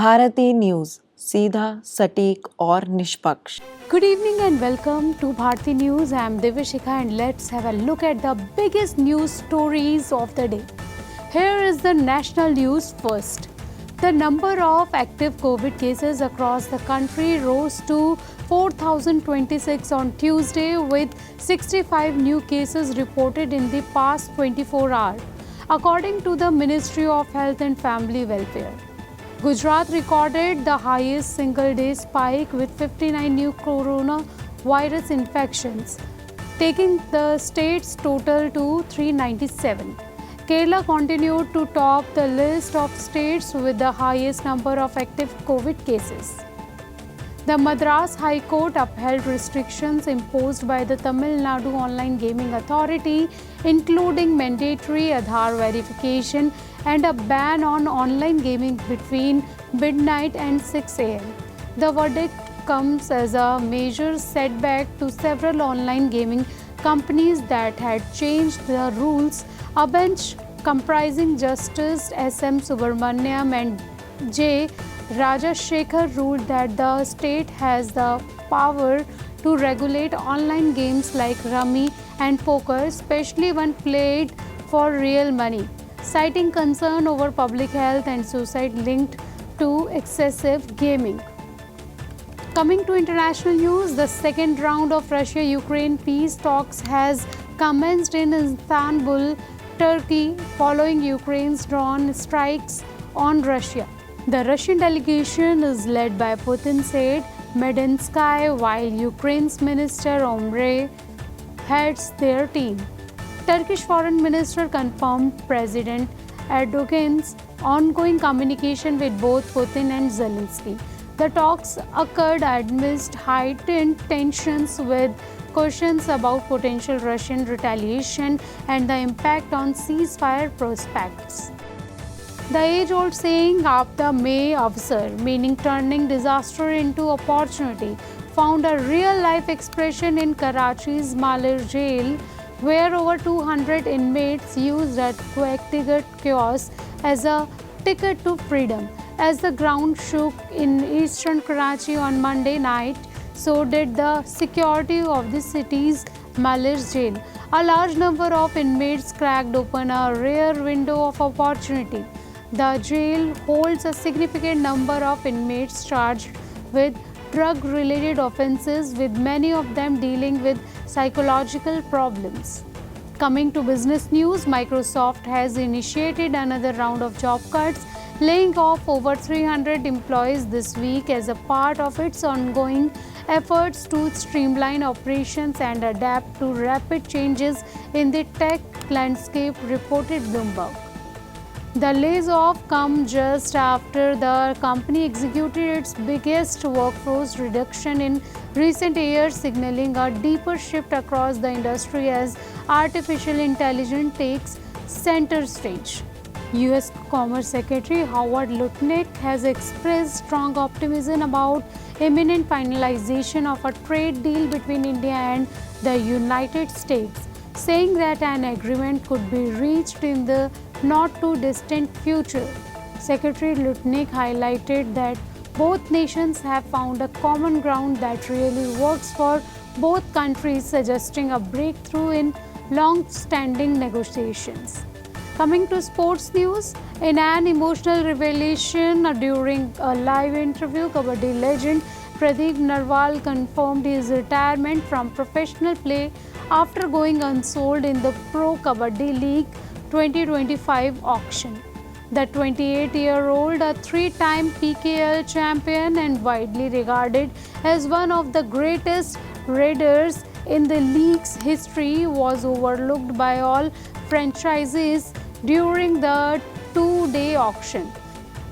Bharti news, सीधा, सटीक और निष्पक्ष। Good evening and welcome to Bharti News. I am Divishika and let's have a look at the biggest news stories of the day. Here is the national news first. The number of active COVID cases across the country rose to 4,026 on Tuesday, with 65 new cases reported in the past 24 hours, according to the Ministry of Health and Family Welfare. Gujarat recorded the highest single-day spike with 59 new coronavirus infections, taking the state's total to 397. Kerala continued to top the list of states with the highest number of active COVID cases. The Madras High Court upheld restrictions imposed by the Tamil Nadu Online Gaming Authority, including mandatory Aadhaar verification and a ban on online gaming between midnight and 6 a.m. The verdict comes as a major setback to several online gaming companies that had changed the rules. A bench comprising Justice S.M. Subramaniam and J. Rajashekhar ruled that the state has the power to regulate online games like rummy and poker, especially when played for real money, citing concern over public health and suicide linked to excessive gaming. Coming to international news, the second round of Russia-Ukraine peace talks has commenced in Istanbul, Turkey, following Ukraine's drone strikes on Russia. The Russian delegation is led by Putin said Medinsky, while Ukraine's Minister Omre heads their team. Turkish Foreign Minister confirmed President Erdogan's ongoing communication with both Putin and Zelensky. The talks occurred amidst heightened tensions, with questions about potential Russian retaliation and the impact on ceasefire prospects. The age-old saying "Aapda mein avsar," meaning turning disaster into opportunity, found a real-life expression in Karachi's Malir jail, where over 200 inmates used a व्यक्तिगत kiosk as a ticket to freedom. As the ground shook in eastern Karachi on Monday night, so did the security of the city's Malir jail. A large number of inmates cracked open a rare window of opportunity. The jail holds a significant number of inmates charged with drug-related offenses, with many of them dealing with psychological problems. Coming to business news, Microsoft has initiated another round of job cuts, laying off over 300 employees this week as a part of its ongoing efforts to streamline operations and adapt to rapid changes in the tech landscape, reported Bloomberg. The layoffs come just after the company executed its biggest workforce reduction in recent years, signaling a deeper shift across the industry as artificial intelligence takes center stage. U.S. Commerce Secretary Howard Lutnick has expressed strong optimism about imminent finalization of a trade deal between India and the United States, saying that an agreement could be reached in the not-too-distant future. Secretary Lutnick highlighted that both nations have found a common ground that really works for both countries, suggesting a breakthrough in long-standing negotiations. Coming to sports news, in an emotional revelation during a live interview, Kabaddi legend Pradeep Narwal confirmed his retirement from professional play after going unsold in the Pro Kabaddi League 2025 auction. The 28-year-old, a three-time PKL champion and widely regarded as one of the greatest raiders in the league's history, was overlooked by all franchises during the two-day auction.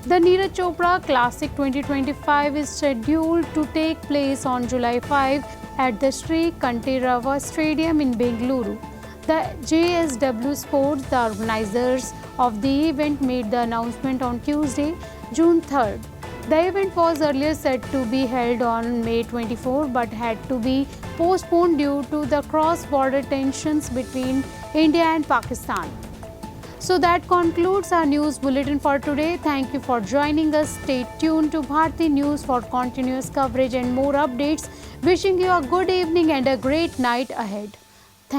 The Neeraj Chopra Classic 2025 is scheduled to take place on July 5 at the Sri Kantirava Stadium in Bengaluru. The JSW Sports, the organizers of the event, made the announcement on Tuesday, June 3rd. The event was earlier set to be held on May 24 but had to be postponed due to the cross-border tensions between India and Pakistan. So that concludes our news bulletin for today. Thank you for joining us. Stay tuned to Bharti News for continuous coverage and more updates. Wishing you a good evening and a great night ahead.